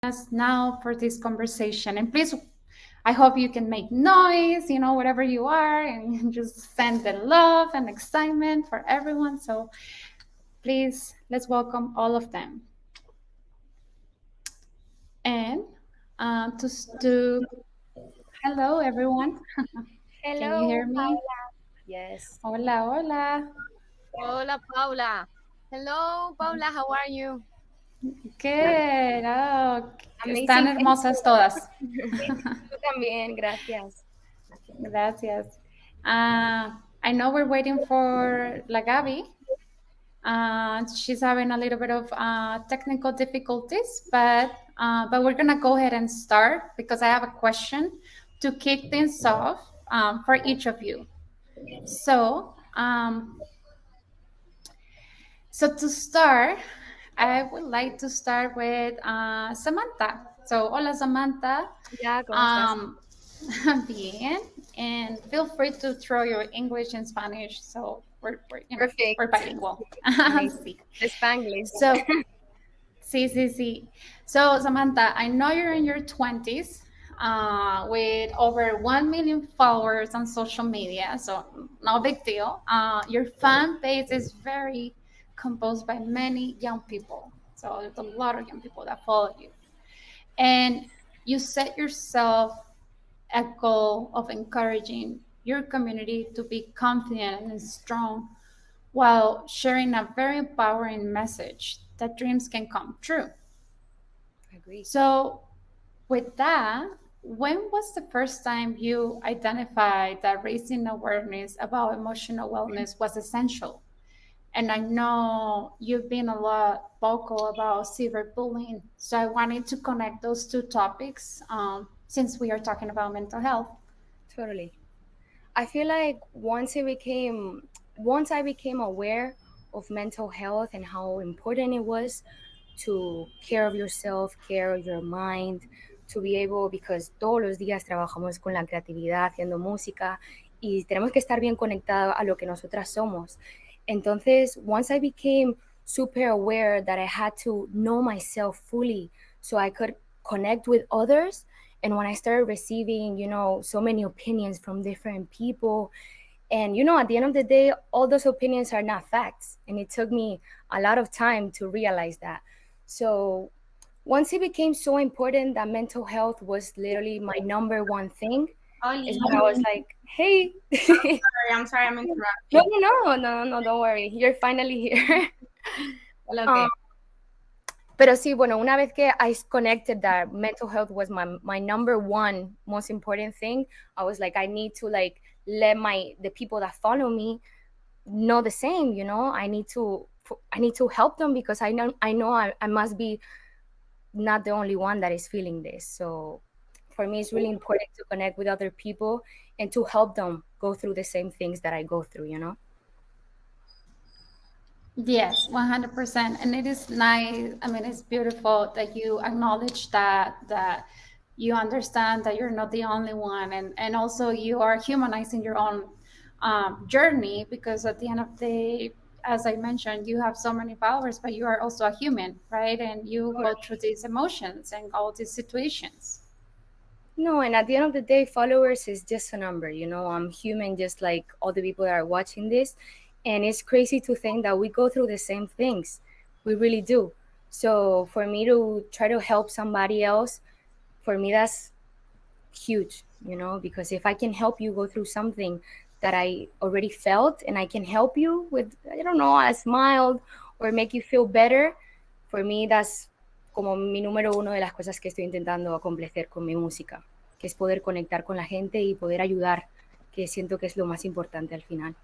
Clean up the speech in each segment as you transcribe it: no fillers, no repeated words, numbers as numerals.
us now for this conversation. And please, I hope you can make noise, whatever you are, and just send the love and excitement for everyone. So please, let's welcome all of them. And to hello, everyone. Can you Hello, hear me? Paula. Yes. Hola, hola. Hola, Paula. Hello, Paula. How are you? Good. Están Amazing. hermosas todas. Tú también, gracias. Gracias. I know we're waiting for La Gaby. She's having a little bit of technical difficulties, but we're gonna go ahead and start because I have a question to kick things off for each of you. So, so to start, I would like to start with Samantha. So, hola Samantha. Ya, ¿cómo estás? Um, Bien, and feel free to throw your English and Spanish. So Perfect. we're bilingual. Amazing. Sí. The Spanglish. So, sí, sí, sí. So, Samantha, I know you're in your 20s with over 1 million followers on social media. So, no big deal. Your fan base is very composed by many young people. So, there's a lot of young people that follow you. And you set yourself a goal of encouraging your community to be confident and strong while sharing a very empowering message that dreams can come true. Agree. So, with that, when was the first time you identified that raising awareness about emotional wellness was essential? And I know you've been a lot vocal about cyberbullying, so I wanted to connect those two topics since we are talking about mental health. Totally. I feel like once I became aware of mental health and how important it was to care of yourself, care of your mind, to be able, because todos los días trabajamos con la creatividad, haciendo música, y tenemos que estar bien conectados a lo que nosotras somos. Entonces, once I became super aware that I had to know myself fully so I could connect with others, and when I started receiving, so many opinions from different people, and at the end of the day, all those opinions are not facts, and it took me a lot of time to realize that. So once it became so important that mental health was literally my number one thing, is when I was like, hey. I'm sorry, I'm No, interrupting. no, don't worry, you're finally here. Well, um, okay. pero sí, bueno, una vez que I connected that mental health was my number one most important thing, I was like, I need to like let the people that follow me know the same. I need to help them, because I know I must be not the only one that is feeling this. So for me, it's really important to connect with other people and to help them go through the same things that I go through. Yes, 100%. And it is nice. I mean, it's beautiful that you acknowledge that you understand that you're not the only one, and also you are humanizing your own journey, because at the end of the day, as I mentioned, you have so many followers, but you are also a human, right? And you go through these emotions and all these situations. No, and at the end of the day, followers is just a number. I'm human, just like all the people that are watching this. And it's crazy to think that we go through the same things. We really do. So for me to try to help somebody else, for me, that's huge, because if I can help you go through something that I already felt, and I can help you with, I don't know, a smile or make you feel better, for me, that's como mi número uno de las cosas que estoy intentando acomplecer con mi música, que es poder conectar con la gente y poder ayudar, que siento que es lo más importante al final.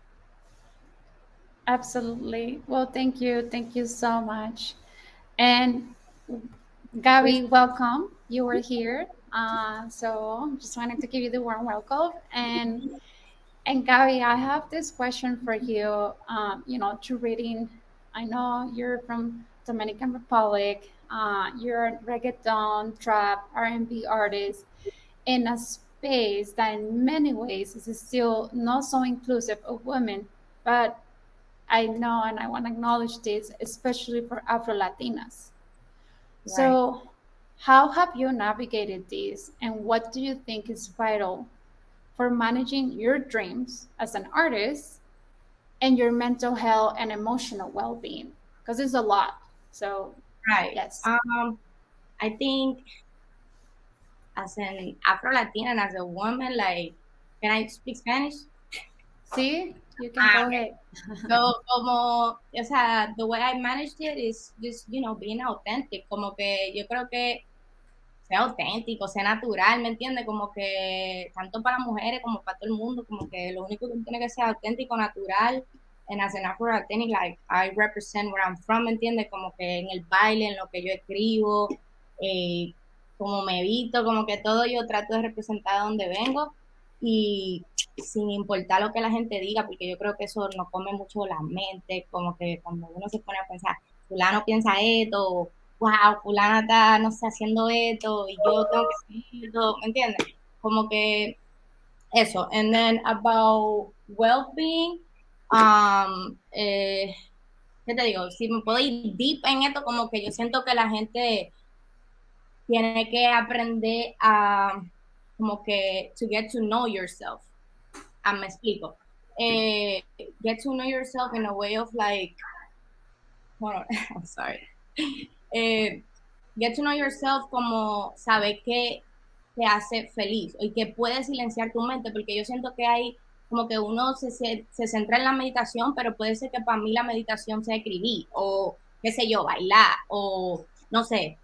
Absolutely. Well, thank you. Thank you so much. And Pues, Gabby, welcome. You were here. So just wanted to give you the warm welcome. And Gabby, I have this question for you. To reading. I know you're from Dominican Republic. You're a reggaeton, trap, R&B artist in a space that in many ways is still not so inclusive of women. But I know, and I want to acknowledge this, especially for Afro Latinas. right. So, How have you navigated this, and what do you think is vital for managing your dreams as an artist and your mental health and emotional well-being? Because it's a lot. So, Right. yes. I think as an Afro Latina and as a woman, like, can I speak Spanish? See, you can go Okay. ahead. So, como, o sea, the way I managed it is just, being authentic. Como que yo creo que sea auténtico, sea natural, ¿me entiendes? Como que tanto para mujeres como para todo el mundo, como que lo único que tiene que ser auténtico, natural. And as an Afro Authentic, like, I represent where I'm from, ¿me entiendes? Como que en el baile, en lo que yo escribo, eh, como me visto, como que todo yo trato de representar donde vengo y sin importar lo que la gente diga, porque yo creo que eso nos come mucho la mente, como que cuando uno se pone a pensar, fulano piensa esto, wow, fulana está, no sé, haciendo esto y yo tengo que hacer esto, ¿me entiendes? Como que eso. And then about well-being, ¿qué te digo? Si me puedo ir deep en esto, como que yo siento que la gente tiene que aprender a, como que, to get to know yourself. Me explico. Get to know yourself in a way of like, hold on, I'm sorry. Get to know yourself como saber qué te hace feliz y que puedes silenciar tu mente, porque yo siento que hay como que uno se centra en la meditación, pero puede ser que para mí la meditación sea escribir o qué sé yo, bailar o no sé,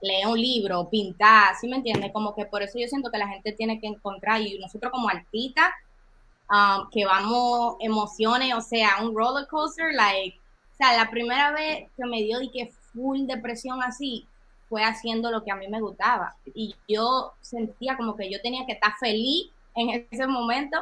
leer un libro, pintar, ¿sí me entiendes? Como que por eso yo siento que la gente tiene que encontrar y nosotros como artistas que vamos emociones, o sea, un roller coaster, like, o sea, la primera vez que me dio y que full depresión así, fue haciendo lo que a mí me gustaba. Y yo sentía como que yo tenía que estar feliz en ese momento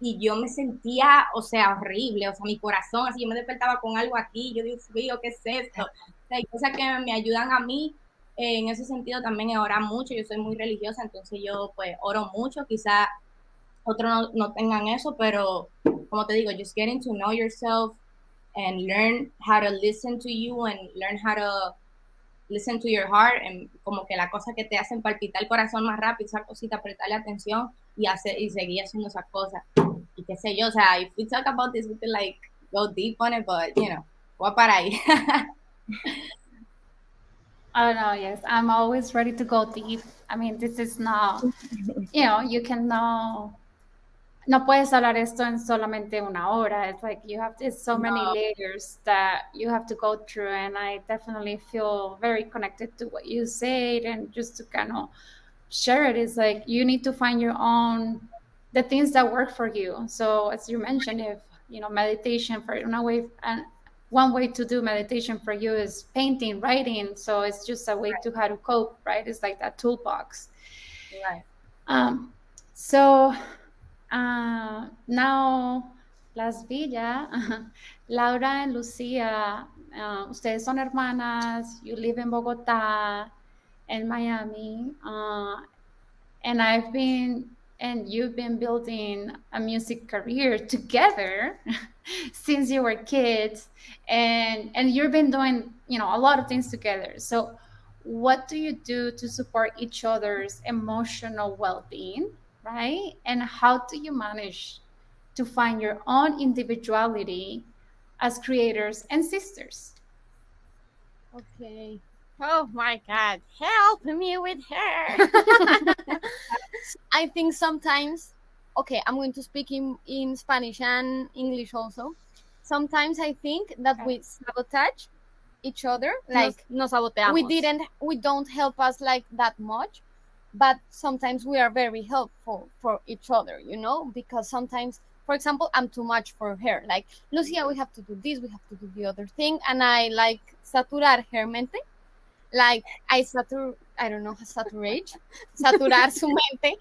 y yo me sentía, o sea, horrible, o sea, mi corazón, así, yo me despertaba con algo aquí, yo digo, frío, ¿qué es esto? O sea, hay cosas que me ayudan a mí en ese sentido también a orar mucho, yo soy muy religiosa, entonces yo pues oro mucho, quizá otros no tengan eso, pero como te digo, just getting to know yourself and learn how to listen to you and learn how to listen to your heart and como que la cosa que te hacen palpitar el corazón más rápido, esa cosita, prestarle atención y seguir haciendo esas cosas. Y qué sé yo, o sea, if we talk about this, we could like go deep on it, but voy a parar ahí. Oh no, yes, I'm always ready to go deep. I mean, this is not, you cannot, no puedes hablar esto en solamente una hora. It's like it's so many No, layers that you have to go through, and I definitely feel very connected to what you said, and just to kind of share it is like you need to find your own, the things that work for you. So as you mentioned, if meditation for one way, and one way to do meditation for you is painting, writing, so it's just a way to how to cope, right? It's like that toolbox. right. um so now Las Villas, Laura and Lucia, ustedes son hermanas, you live in Bogotá and Miami, and you've been building a music career together since you were kids, and you've been doing a lot of things together. So what do you do to support each other's emotional well-being, right? And how do you manage to find your own individuality as creators and sisters? Okay. Oh my God, help me with her. I think sometimes, okay, I'm going to speak in Spanish and English also. Sometimes I think that we sabotage each other, like Nos saboteamos. we don't help us like that much, but sometimes we are very helpful for each other, because sometimes, for example, I'm too much for her. Like, Lucia, we have to do this, we have to do the other thing, and I like saturar her mente. Like I don't know, saturar su mente,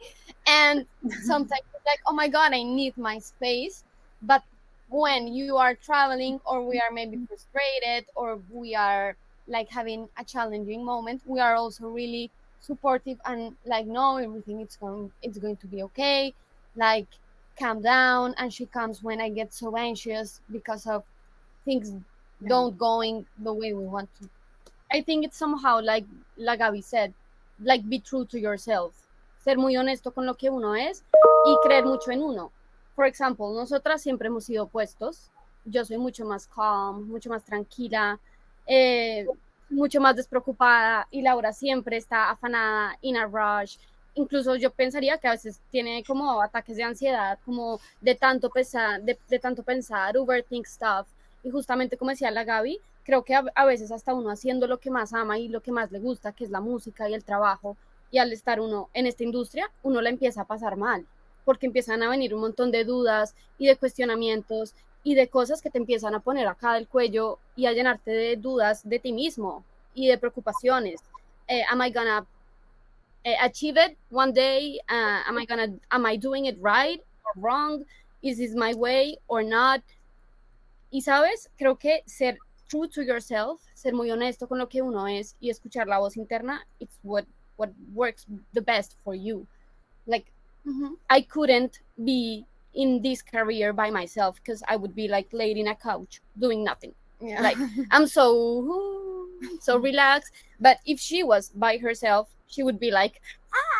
and sometimes it's like, oh my God, I need my space. But when you are traveling, or we are maybe frustrated, or we are like having a challenging moment, we are also really supportive and like, no, everything it's going to be okay, like, calm down. And she comes when I get so anxious because of things don't going the way we want to. I think it's somehow like Gabi said, like be true to yourself, ser muy honesto con lo que uno es y creer mucho en uno. For example, nosotras siempre hemos sido opuestos. Yo soy mucho más calm, mucho más tranquila, mucho más despreocupada, y Laura siempre está afanada, in a rush. Incluso yo pensaría que a veces tiene como ataques de ansiedad, como de tanto pensar, overthink stuff. Y justamente como decía la Gaby, creo que a veces hasta uno haciendo lo que más ama y lo que más le gusta, que es la música y el trabajo, y al estar uno en esta industria, uno la empieza a pasar mal, porque empiezan a venir un montón de dudas y de cuestionamientos y de cosas que te empiezan a poner acá del cuello y a llenarte de dudas de ti mismo y de preocupaciones. Am I gonna achieve it one day? Am I doing it right or wrong? Is this my way or not? Y sabes, creo que ser true to yourself, ser muy honesto con lo que uno es y escuchar la voz interna, it's what works the best for you. Like, I couldn't be in this career by myself because I would be like laid in a couch doing nothing. Yeah. Like, I'm so relaxed. But if she was by herself, she would be like,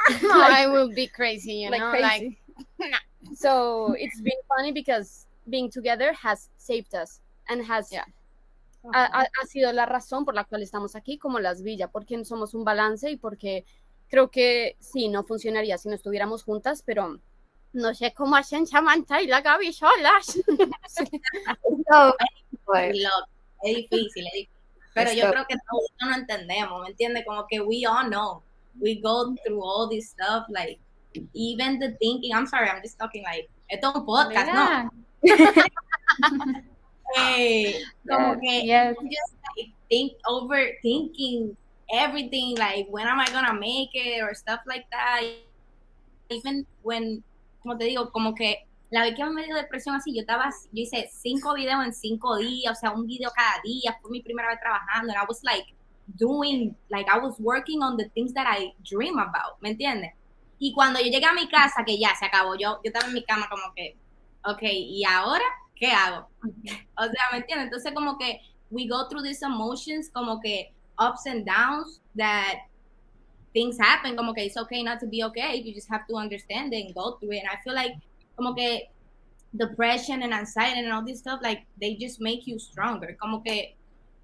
I will be crazy, you like know, crazy. So it's been funny because being together has saved us and has Yeah. ha sido la razón por la cual estamos aquí como las Villa, porque somos un balance y porque creo que sí, no funcionaría si no estuviéramos juntas, pero no sé cómo hacen Samantha y la Gaby solas. No, Y es difícil, es difícil. Pero yo creo que todos no entendemos, ¿me entiendes? Como que we all know. We go through all this stuff, like, even the thinking, I'm sorry, I'm just talking like, esto es un podcast, Yeah. ¿no? Como que Yes. just like overthinking everything, like, when am I gonna make it or stuff like that. Even when, como te digo, como que la vez que me dio depresión así, yo hice 5 videos en 5 días, o sea, un video cada día, fue mi primera vez trabajando, and I was like I was working on the things that I dream about, ¿me entiendes? Y cuando yo llegué a mi casa, que ya se acabó, yo estaba en mi cama como que, ok, ¿y ahora qué hago? O sea, ¿me entiendes? Entonces como que we go through these emotions, como que ups and downs, that things happen, como que it's okay not to be okay, you just have to understand it and go through it. And I feel like como que depression and anxiety and all this stuff, like, they just make you stronger. Como que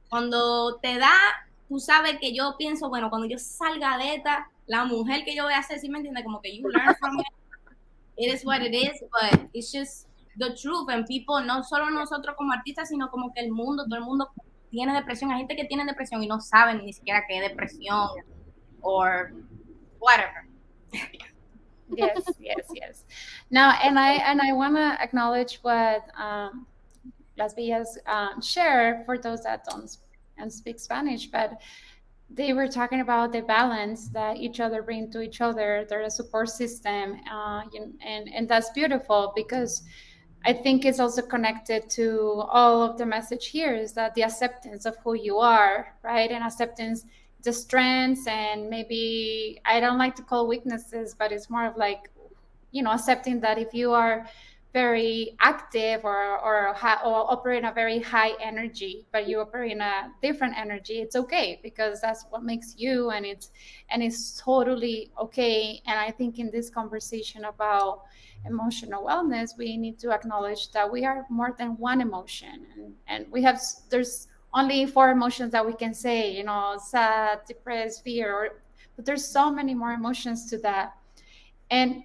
cuando te da, tú sabes que yo pienso, bueno, cuando yo salga de esta, la mujer que yo voy a ser, ¿sí me entiendes? Como que you learn from it. It is what it is, but it's just the truth. And people, no solo nosotros como artistas, sino como que el mundo, todo el mundo tiene depresión. Hay gente que tiene depresión y no saben ni siquiera qué es depresión or whatever. Yes. Now, and I want to acknowledge what Las Villas share for those that don't speak Spanish, but they were talking about the balance that each other bring to each other. They're a support system, and that's beautiful because I think it's also connected to all of the message here is that the acceptance of who you are, right, and acceptance the strengths and maybe I don't like to call weaknesses, but it's more of like, accepting that if you are very active or operate in a very high energy, but you operate in a different energy, it's okay because that's what makes you, and it's totally okay. And I think in this conversation about emotional wellness, we need to acknowledge that we are more than one emotion, and there's only 4 emotions that we can say, sad, depressed, fear, but there's so many more emotions to that. And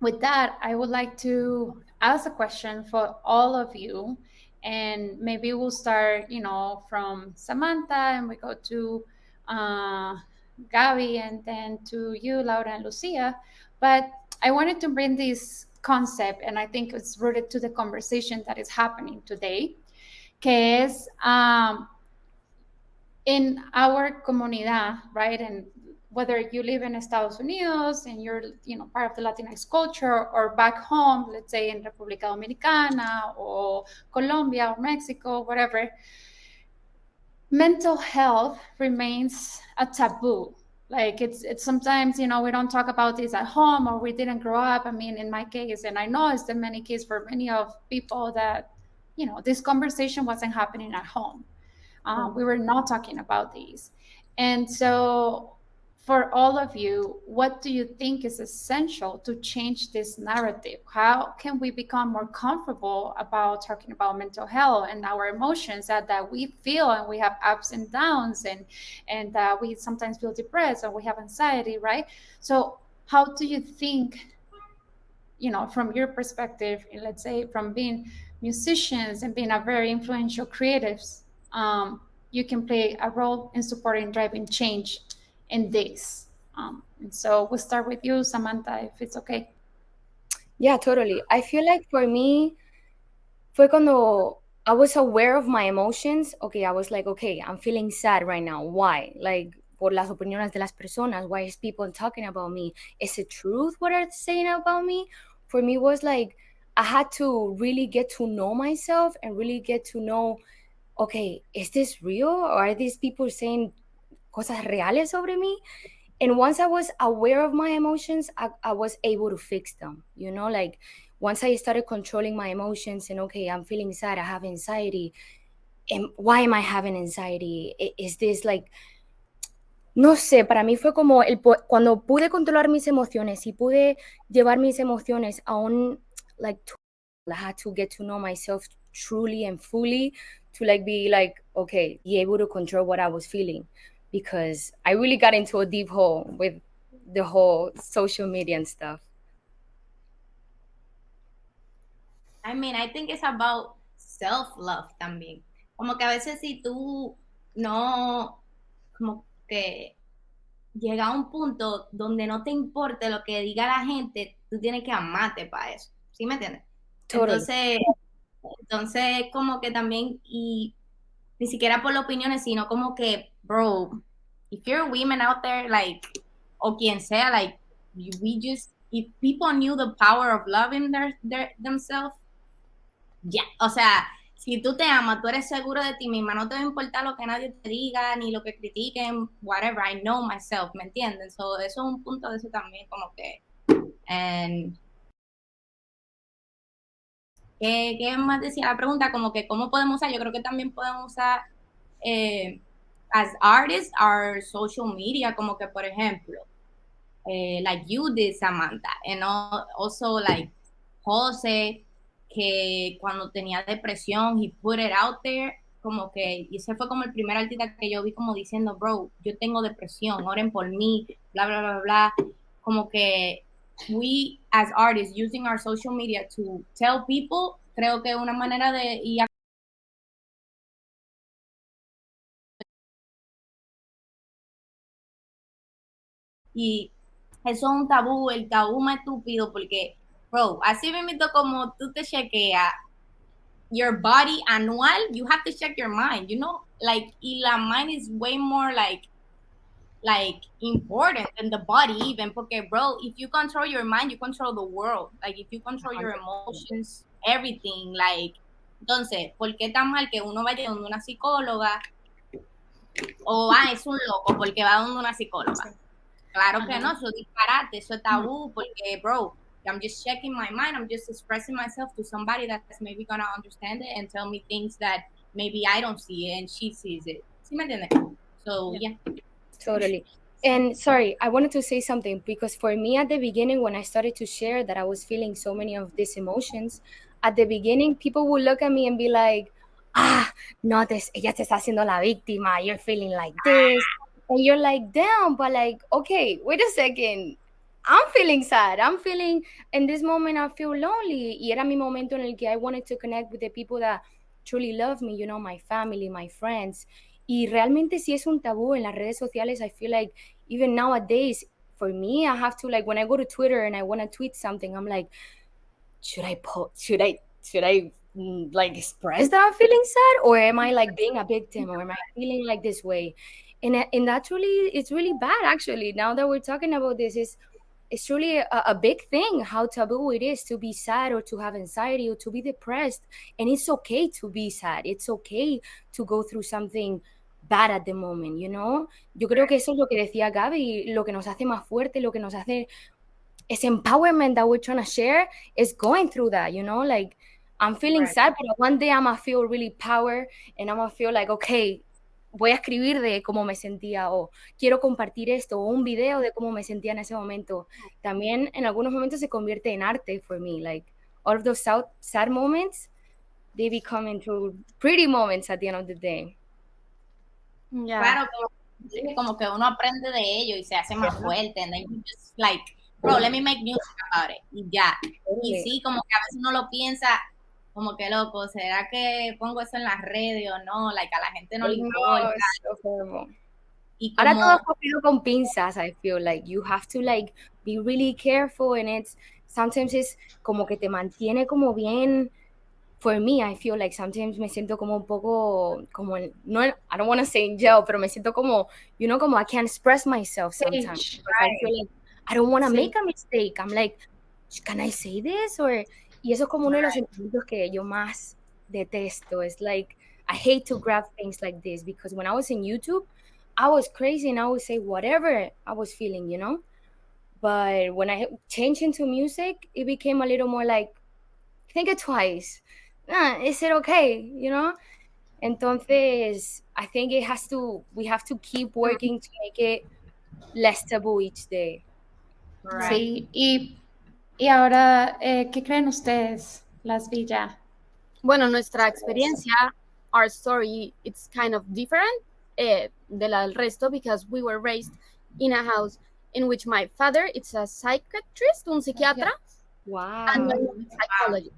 with that, I would like to ask a question for all of you, and maybe we'll start, from Samantha, and we go to Gabi, and then to you, Laura and Lucia. But I wanted to bring this concept, and I think it's rooted to the conversation that is happening today, que es in our comunidad, right? And whether you live in Estados Unidos and you're, part of the Latinx culture, or back home, let's say in República Dominicana or Colombia or Mexico, whatever, mental health remains a taboo. Like it's sometimes, we don't talk about this at home, or we didn't grow up. I mean, in my case, and I know it's the many case for many of people that, this conversation wasn't happening at home. We were not talking about these. And so for all of you, what do you think is essential to change this narrative? How can we become more comfortable about talking about mental health and our emotions that we feel, and we have ups and downs, and we sometimes feel depressed or we have anxiety, right? So how do you think, from your perspective, let's say from being musicians and being a very influential creatives, you can play a role in supporting driving change in this? And so we'll start with you, Samantha, if it's okay. Yeah, totally. I feel like for me, fue cuando I was aware of my emotions. Okay, I was like, okay, I'm feeling sad right now. Why? Like, por las opiniones de las personas. Why is people talking about me? Is it truth what are saying about me? For me, was like, I had to really get to know myself and really get to know, okay, is this real? Or are these people saying cosas reales sobre mí? And once I was aware of my emotions, I was able to fix them, like once I started controlling my emotions and, okay, I'm feeling sad, I have anxiety, and why am I having anxiety? Is this like, no sé, para mí fue como cuando pude controlar mis emociones y pude llevar mis emociones a un, like, I had to get to know myself truly and fully to like be like, okay, be able to control what I was feeling, because I really got into a deep hole with the whole social media and stuff. I mean, I think it's about self-love también. Como que a veces si tú no, como que llega a un punto donde no te importe lo que diga la gente, tú tienes que amarte para eso. ¿Sí me entiendes? Totally. Entonces como que también, y ni siquiera por las opiniones, sino como que, bro, if you're women out there, like, o quien sea, like, if people knew the power of loving themselves, ya, o sea, si tú te amas, tú eres seguro de ti misma, no te va a importar lo que nadie te diga, ni lo que critiquen, whatever, I know myself, ¿me entienden? So, eso es un punto de eso también, como que, and, ¿qué más decía la pregunta? Como que, ¿cómo podemos usar? Yo creo que también podemos usar, as artists, our social media, como que, por ejemplo, like you did, Samantha, and also, like, Jose, que cuando tenía depresión, he put it out there, como que, y ese fue como el primer artista que yo vi como diciendo, bro, yo tengo depresión, oren por mí, bla, bla, bla, bla, como que we, as artists, using our social media to tell people, creo que una manera de, y eso es un tabú, el tabú más estúpido, porque, bro, así mismo como tú te chequeas your body anual, you have to check your mind, like, y la mind is way more like important than the body even, porque, bro, if you control your mind, you control the world, like, if you control your emotions, everything, like, entonces, ¿por qué tan mal que uno vaya donde una psicóloga o, es un loco porque va donde una psicóloga? Claro que no, eso es disparate, eso es tabú, porque, bro, I'm just checking my mind, I'm just expressing myself to somebody that's maybe gonna understand it and tell me things that maybe I don't see it and she sees it. ¿Sí me entiendes? So, yeah. Totally. And sorry, I wanted to say something, because for me at the beginning, when I started to share that I was feeling so many of these emotions, at the beginning, people would look at me and be like, no, ella te está haciendo la víctima, you're feeling like this. And you're like, damn, but like, okay, wait a second. I'm feeling sad. I'm feeling, in this moment, I feel lonely. Y era mi momento en el que I wanted to connect with the people that truly love me, my family, my friends. Y realmente sí es un tabú en las redes sociales. I feel like even nowadays, for me, I have to, like, when I go to Twitter and I want to tweet something, I'm like, should I like express that I'm feeling sad, or am I like being a victim, or am I feeling like this way? And that's really, it's really bad, actually. Now that we're talking about this, it's really a big thing how taboo it is to be sad or to have anxiety or to be depressed. And it's okay to be sad. It's okay to go through something bad at the moment, Yo creo que eso es lo que decía Gaby, lo que nos hace más fuerte, lo que nos hace, ese empowerment that we're trying to share is going through that, like, I'm feeling sad, but one day I'm gonna feel really power, and I'm gonna feel like, okay, voy a escribir de cómo me sentía o quiero compartir esto o un video de cómo me sentía en ese momento. También en algunos momentos se convierte en arte for me, like all of those sad moments, they become into pretty moments at the end of the day. Yeah. Claro, como que uno aprende de ello y se hace más fuerte, and then you just like, bro, let me make music about it, y ya. Y sí, como que a veces uno lo piensa, como que loco, ¿será que pongo eso en las redes o no? Like, a la gente no le importa. Y Ahora todo es como, cogido con pinzas, I feel like you have to like be really careful, and it's sometimes it's como que te mantiene como bien. For me, I feel like sometimes me siento como un poco como no, I don't want to say in jail, pero me siento como, you know, como I can't express myself sometimes Stage. because I feel like I don't want to Sí. make a mistake. I'm like, can I say this? Y eso es como uno de los sentimientos que yo más detesto. It's like I hate to grab things like this because when I was in YouTube, I was crazy and I would say whatever I was feeling, you know. But when I changed into music, it became a little more like, think it twice. Is it okay? You know? Entonces, I think we have to keep working to make it less taboo each day. right. Sí, y ahora, ¿qué creen ustedes, las Villa? Bueno, nuestra experiencia, our story, it's kind of different de la del resto because we were raised in a house in which my father, it's a psychiatrist, un psiquiatra, Wow. and my mom is a psychologist.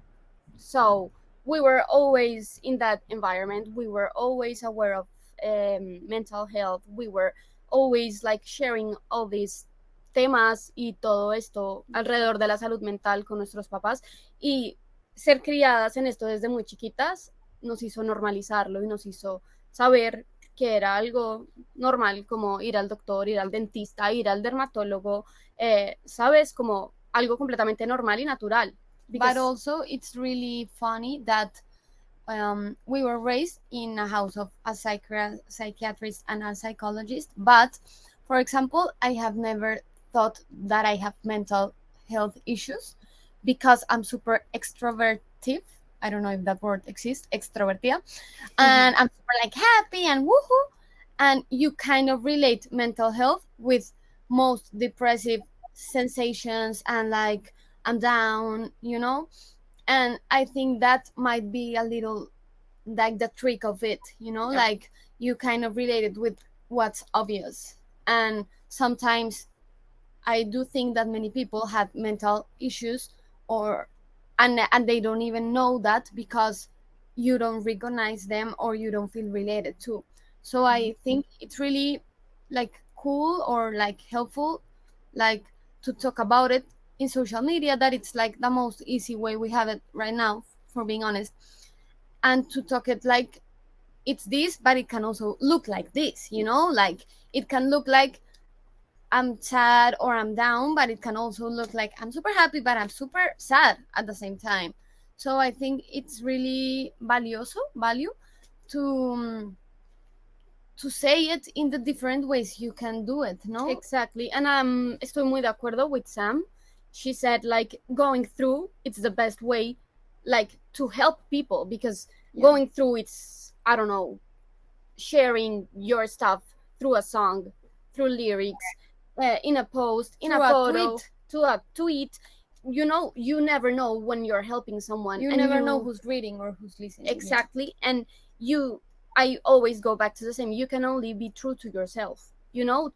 So we were always in that environment. We were always aware of mental health. We were always like sharing all these temas y todo esto alrededor de la salud mental con nuestros papás, y ser criadas en esto desde muy chiquitas nos hizo normalizarlo y nos hizo saber que era algo normal, como ir al doctor, ir al dentista, ir al dermatólogo, sabes, como algo completamente normal y natural. But also it's really funny that we were raised in a house of a psychiatrist and a psychologist, but for example, I have never thought that I have mental health issues because I'm super extrovertive. I don't know if that word exists, extrovertida. And I'm super like happy and woohoo. And you kind of relate mental health with most depressive sensations and like I'm down, you know? And I think that might be a little like the trick of it, you know, like you kind of relate it with what's obvious. And sometimes I do think that many people have mental issues or and they don't even know that because you don't recognize them or you don't feel related to. So I think it's really like cool or like helpful like to talk about it in social media, that it's like the most easy way we have it right now, for being honest, and to talk it like it's this, but it can also look like this, you know, like it can look like I'm sad or I'm down, but it can also look like I'm super happy, but I'm super sad at the same time. So I think it's really value to say it in the different ways you can do it, no? Exactly. And estoy muy de acuerdo with Sam. She said like going through it's the best way like to help people because going through it's, I don't know, sharing your stuff through a song, through lyrics, in a post, in a photo, to a tweet. You know, you never know when you're helping someone. You never know who's reading or who's listening. Exactly. And I always go back to the same. You can only be true to yourself. You know,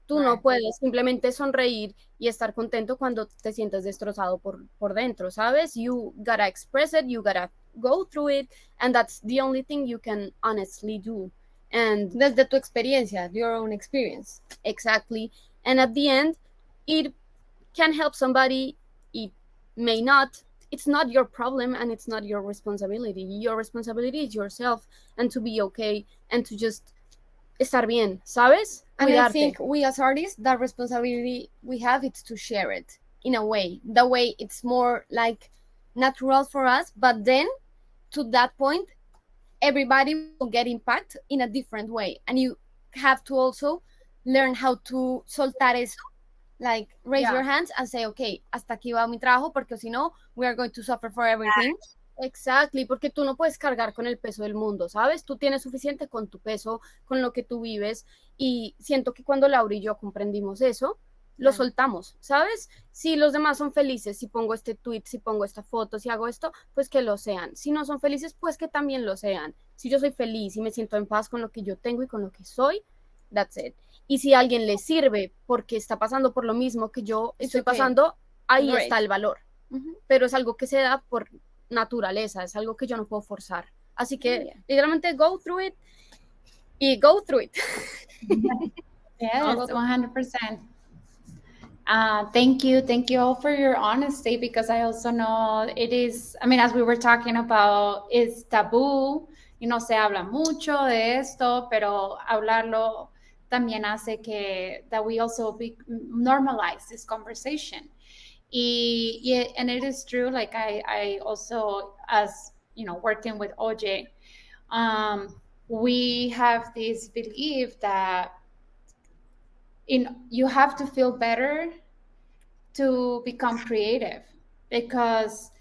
tú no puedes simplemente sonreír y estar contento cuando te sientes destrozado por dentro, ¿sabes? You gotta express it, you gotta go through it, and that's the only thing you can honestly do. And desde tu experiencia, your own experience. Exactly. And at the end, it can help somebody, it may not. It's not your problem and it's not your responsibility. Your responsibility is yourself and to be okay and to just estar bien, ¿sabes? And I think we as artists, that responsibility we have is to share it in a way. The way it's more like natural for us, but then to that point, everybody will get impact in a different way. And you have to also learn how to soltar eso, like raise your hands and say, okay, hasta aquí va mi trabajo, porque si no, we are going to suffer for everything. Exactly, porque tú no puedes cargar con el peso del mundo, ¿sabes? Tú tienes suficiente con tu peso, con lo que tú vives, y siento que cuando Laura y yo comprendimos eso, lo soltamos, ¿sabes? Si los demás son felices, si pongo este tweet, si pongo esta foto, si hago esto, pues que lo sean. Si no son felices, pues que también lo sean. Si yo soy feliz y me siento en paz con lo que yo tengo y con lo que soy, that's it. Y si a alguien le sirve porque está pasando por lo mismo que yo estoy pasando, ahí Great. está el valor. Pero es algo que se da por naturaleza, es algo que yo no puedo forzar. Así que literalmente go through it y go through it. Yes, 100%. Thank you all for your honesty, because I also know it is, I mean, as we were talking about, it's taboo, y no se habla mucho de esto, pero hablarlo también hace que, that we also normalize this conversation. And it is true, like I also, as you know, working with OJ, we have this belief that you have to feel better to become creative, because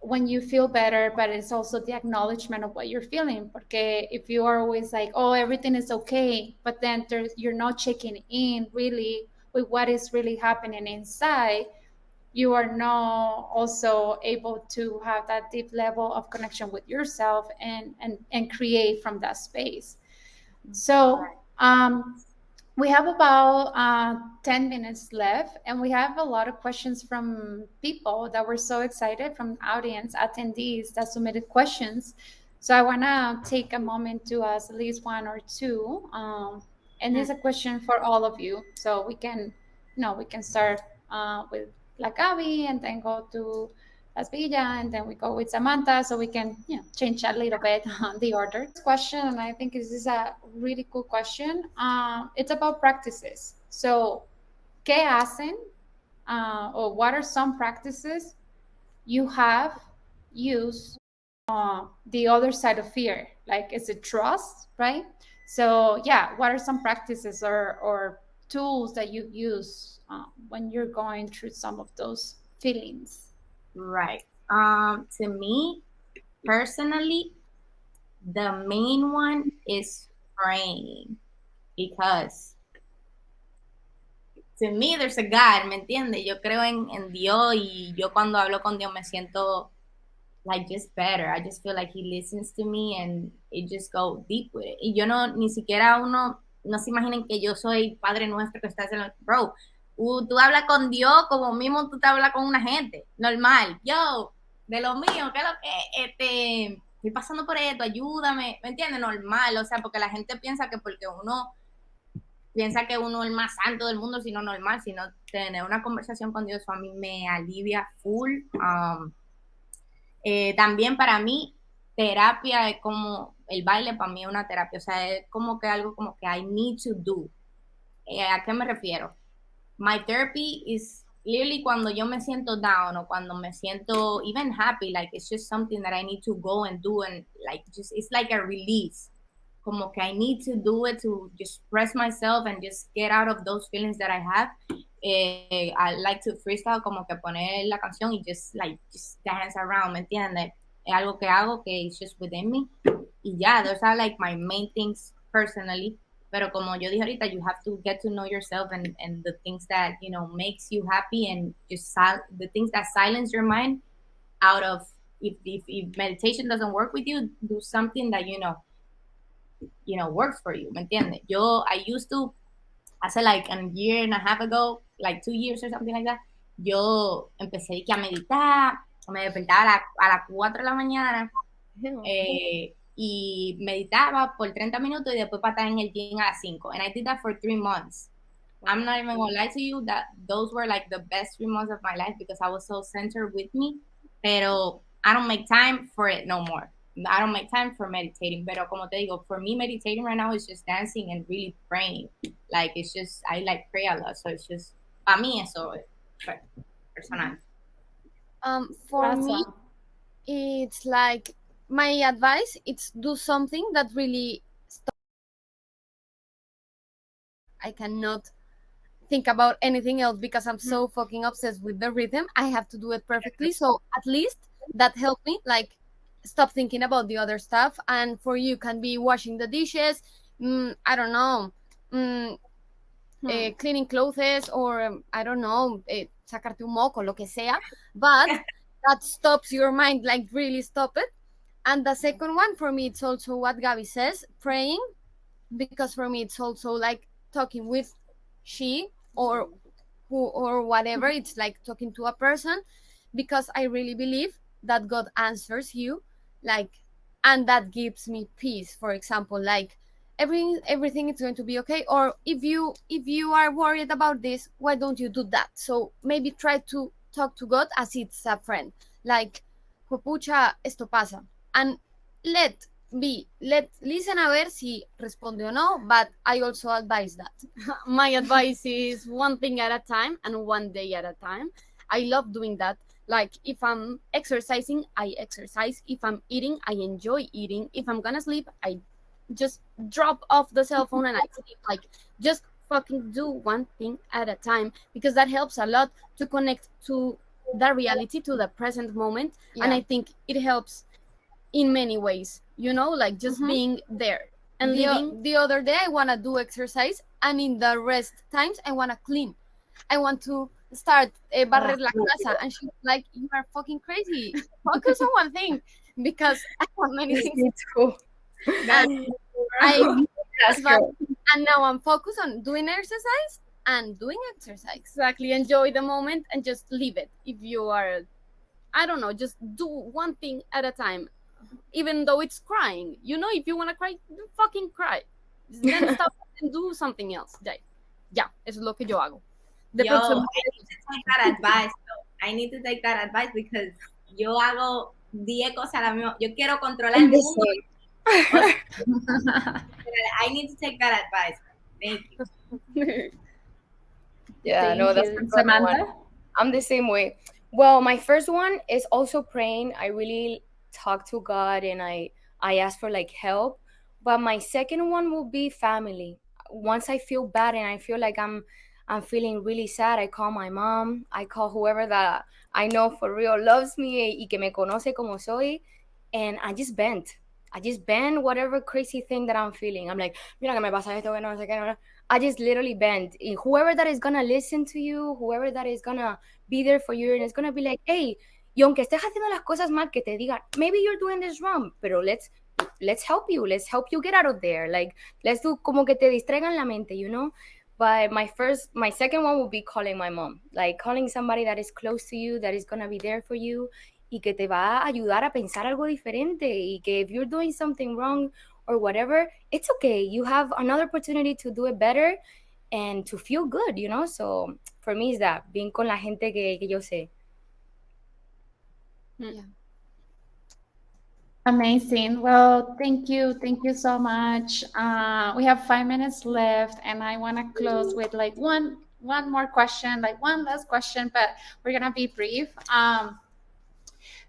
when you feel better, but it's also the acknowledgement of what you're feeling. Porque if you are always like, oh, everything is okay, but then you're not checking in really with what is really happening inside, you are not also able to have that deep level of connection with yourself and create from that space. So we have about 10 minutes left, and we have a lot of questions from people that were so excited, from audience attendees that submitted questions. So I want to take a moment to ask at least one or two. And there's a question for all of you. So we can, we can start with La Gabi, and then go to Las Villa, and then we go with Samantha, so we can change a little bit the order. Question, and I think this is a really cool question. It's about practices. So, ¿qué hacen, or what are some practices you have used the other side of fear? Like, is it trust, right? So, yeah, what are some practices or tools that you use when you're going through some of those feelings? Right. To me, personally, the main one is praying, because to me there's a God, ¿me entiendes? Yo creo en Dios, y yo cuando hablo con Dios me siento like just better. I just feel like he listens to me and it just go deep with it. Y yo ni siquiera no se imaginen que yo soy Padre Nuestro que está haciendo, bro. Tú hablas con Dios como mismo tú te hablas con una gente, normal. Yo, de lo mío, ¿qué es lo que estoy pasando por esto? Ayúdame, ¿me entiendes? Normal, o sea, porque la gente piensa que porque uno piensa que uno es el más santo del mundo, sino normal, sino tener una conversación con Dios, a mí me alivia full. También para mí, terapia es como, el baile para mí es una terapia, o sea, es como que algo como que I need to do. ¿A qué me refiero? My therapy is literally cuando yo me siento down, o cuando me siento even happy, like it's just something that I need to go and do, and like just it's like a release. Como que I need to do it to just express myself and just get out of those feelings that I have. I like to freestyle, como que poner la canción y just dance around, ¿me entiendes? Es algo que hago que it's just within me. Y ya, those are like my main things personally. Pero como yo dije ahorita, you have to get to know yourself and the things that, makes you happy, and just the things that silence your mind out of, if meditation doesn't work with you, do something that, works for you, ¿me entiendes? I used to, hace like a year and a half ago, like 2 years or something like that, yo empecé a meditar, me despertaba a las 4 de la mañana, y meditaba por 30 minutos y después para estar en el gym a las 5. And I did that for 3 months. I'm not even gonna lie to you that those were like the best 3 months of my life, because I was so centered with me. Pero I don't make time for it no more. I don't make time for meditating. Pero como te digo, for me, meditating right now is just dancing and really praying. Like, it's just, I like pray a lot. So it's just, para mí eso es personal. For me, it's like, my advice is do something that really I cannot think about anything else, because I'm so fucking obsessed with the rhythm. I have to do it perfectly. So at least that helped me, like, stop thinking about the other stuff, and for you can be washing the dishes, I don't know, mm, cleaning clothes, or I don't know, sacarte un moco, lo que sea, but that stops your mind, like really stop it. And the second one for me, it's also what Gabby says, praying, because for me it's also like talking with she or who or whatever. It's like talking to a person, because I really believe that God answers you, like, and that gives me peace. For example, like everything is going to be okay, or if you are worried about this, why don't you do that? So maybe try to talk to God as it's a friend, like, pucha, esto pasa, and let let listen a ver si responde o no, but I also advise that. My advice is one thing at a time and one day at a time. I love doing that. Like, if I'm exercising, I exercise. If I'm eating, I enjoy eating. If I'm gonna sleep, I just drop off the cell phone and I sleep. Like, just fucking do one thing at a time, because that helps a lot to connect to the reality, to the present moment. And I think it helps in many ways, like just being there and living. The other day I want to do exercise, and in the rest times I want to clean. I want to start barrer la casa, and she's like, you are fucking crazy, focus on one thing, because I have many Yes, things. me too. And I Yes, girl. and now I'm focused on doing exercise and doing exercise. Exactly, enjoy the moment and just leave it. If you are, I don't know, just do one thing at a time, even though it's crying. If you want to cry, fucking cry. Then stop and do something else. Ya, eso es lo que yo hago. De Yo, próximo. I need to take that advice, though. I need to take that advice because yo hago 10 cosas a la misma. Yo quiero controlar el mundo. O sea, I need to take that advice. Thank you. Yeah, Thank no, that's you. a good Samantha? one. I'm the same way. Well, my first one is also praying. I really talk to God and I ask for like help. But my second one will be family. Once I feel bad and I feel like I'm feeling really sad, I call my mom. I call whoever that I know for real loves me y que me conoce como soy, and I just vent. I just vent whatever crazy thing that I'm feeling. I'm like, mira que me pasa esto, que no sé qué, no. I just literally bend. And whoever that is gonna listen to you, whoever that is gonna be there for you, and it's gonna be like, hey, y aunque estés haciendo las cosas mal, que te diga, maybe you're doing this wrong, pero let's help you. Let's help you get out of there. Like, let's do como que te distraigan la mente. But my second one will be calling my mom, like calling somebody that is close to you, that is gonna be there for you, y que te va a ayudar a pensar algo diferente, y que if you're doing something wrong or whatever, it's okay. You have another opportunity to do it better and to feel good. So for me, is that being con la gente que yo sé. Yeah. Amazing. Well, thank you. Thank you so much. We have 5 minutes left, and I want to close with like one more question, like one last question, but we're gonna be brief.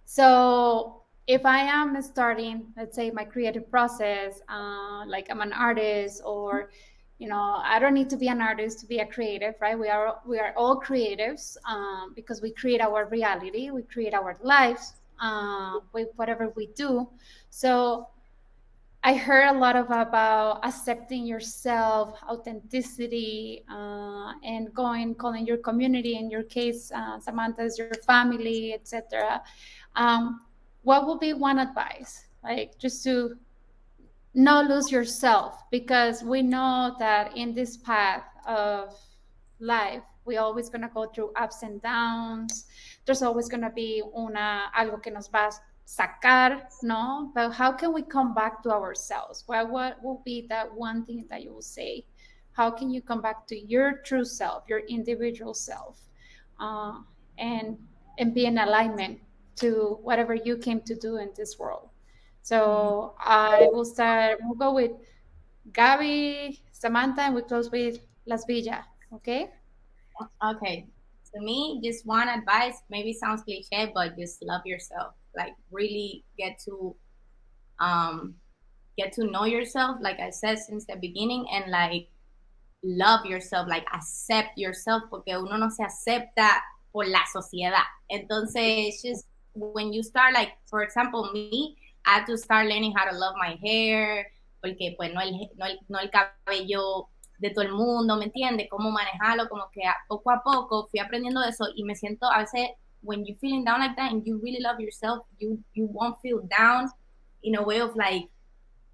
So if I am starting, let's say, my creative process, like I'm an artist, or I don't need to be an artist to be a creative, right? We are all creatives, because we create our reality, we create our lives with whatever we do. So I heard a lot about accepting yourself, authenticity, and calling your community. In your case, Samantha, is your family, etc. What would be one advice, like just to not lose yourself? Because we know that in this path of life, we always going to go through ups and downs. There's always going to be algo que nos va a sacar, no? But how can we come back to ourselves? What will be that one thing that you will say? How can you come back to your true self, your individual self, uh, and be in alignment to whatever you came to do in this world? So we'll go with Gabby, Samantha, and we close with Las Villas. Okay? Okay. To me, just one advice, maybe sounds cliche, but just love yourself. Like really get to know yourself, like I said since the beginning, and like love yourself, like accept yourself, porque uno no se acepta por la sociedad. Entonces, it's just when you start, like, for example, me, I had to start learning how to love my hair, porque pues no el cabello de todo el mundo, ¿me entiendes? Cómo manejarlo, como que poco a poco fui aprendiendo eso y me siento a veces, when you're feeling down like that and you really love yourself, you won't feel down in a way of like,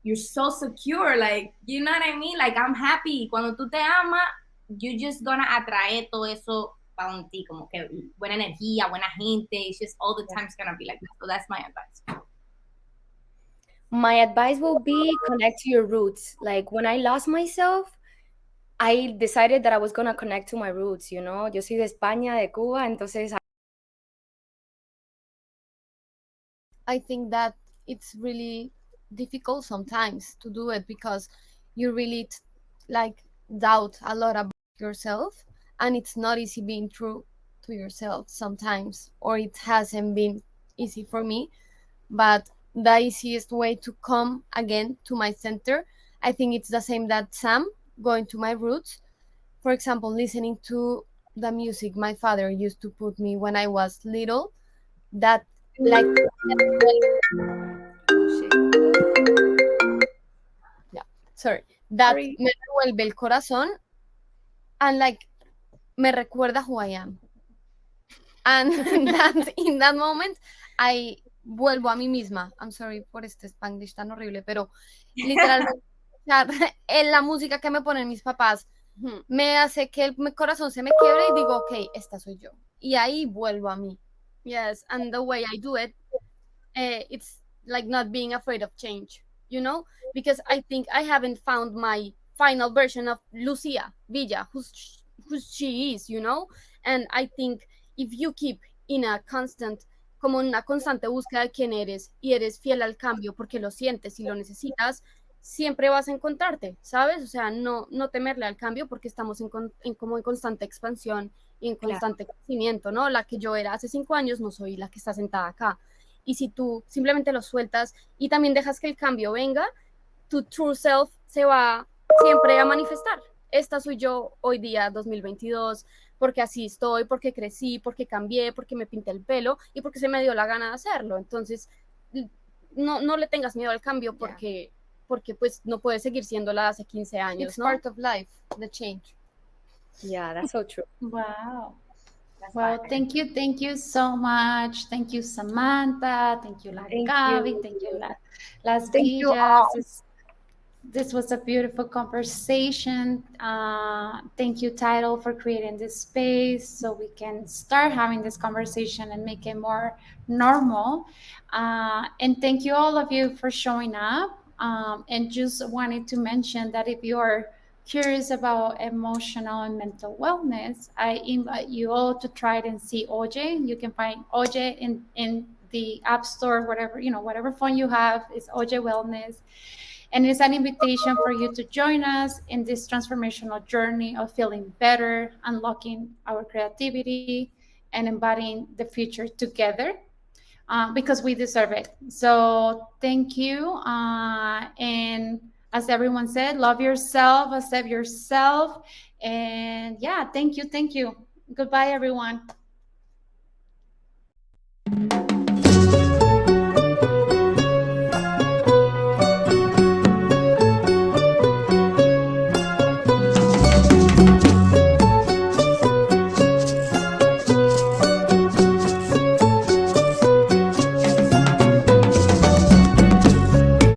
you're so secure, like, you know what I mean? Like, I'm happy. Cuando tú te amas, you're just gonna atraer todo eso para ti, como que buena energía, buena gente. It's just all the time it's gonna be like that. So that's my advice. My advice will be connect to your roots. Like when I lost myself, I decided that I was gonna connect to my roots, you know. Yo soy de España, de Cuba, entonces I think that it's really difficult sometimes to do it because you really like doubt a lot about yourself, and it's not easy being true to yourself sometimes, or it hasn't been easy for me. But the easiest way to come again to my center, I think it's the same that Sam, going to my roots. For example, listening to the music my father used to put me when I was little, that like yeah, sorry, that sorry. me revuelve el corazón, and like me recuerda who I am. And that in that moment I vuelvo a mí misma. I'm sorry por este Spanglish tan horrible, pero literalmente o sea, en la música que me ponen mis papás me hace que el corazón se me quiebre y digo, ok, esta soy yo. Y ahí vuelvo a mí. Yes, and the way I do it, it's like not being afraid of change, you know? Because I think I haven't found my final version of Lucia Villa, who she is, you know? And I think if you keep in a constant, como una constante búsqueda de quién eres y eres fiel al cambio porque lo sientes y lo necesitas, siempre vas a encontrarte, ¿sabes? O sea, no temerle al cambio porque estamos como en constante expansión y en Claro. constante crecimiento, ¿no? La que yo era hace 5 años no soy la que está sentada acá. Y si tú simplemente lo sueltas y también dejas que el cambio venga, tu true self se va siempre a manifestar. Esta soy yo hoy día, 2022, porque así estoy, porque crecí, porque cambié, porque me pinté el pelo y porque se me dio la gana de hacerlo. Entonces, no le tengas miedo al cambio porque pues no puedes seguir siendo la de hace 15 años, It's ¿no? part of life, the change. Yeah, that's so true. Wow. That's Well, fine. thank you so much. Thank you, Samantha. Thank you, La Thank Gaby. you. Thank you, Las Thank you Villas. all. This was a beautiful conversation. Thank you, Tidal, for creating this space so we can start having this conversation and make it more normal. And thank you, all of you, for showing up. And just wanted to mention that if you are curious about emotional and mental wellness, I invite you all to try it and see OJ. You can find OJ in the App Store, whatever, whatever phone you have, is OJ Wellness. And it's an invitation for you to join us in this transformational journey of feeling better, unlocking our creativity, and embodying the future together. Because we deserve it. So thank you. And as everyone said, love yourself, accept yourself. And yeah, thank you. Goodbye, everyone.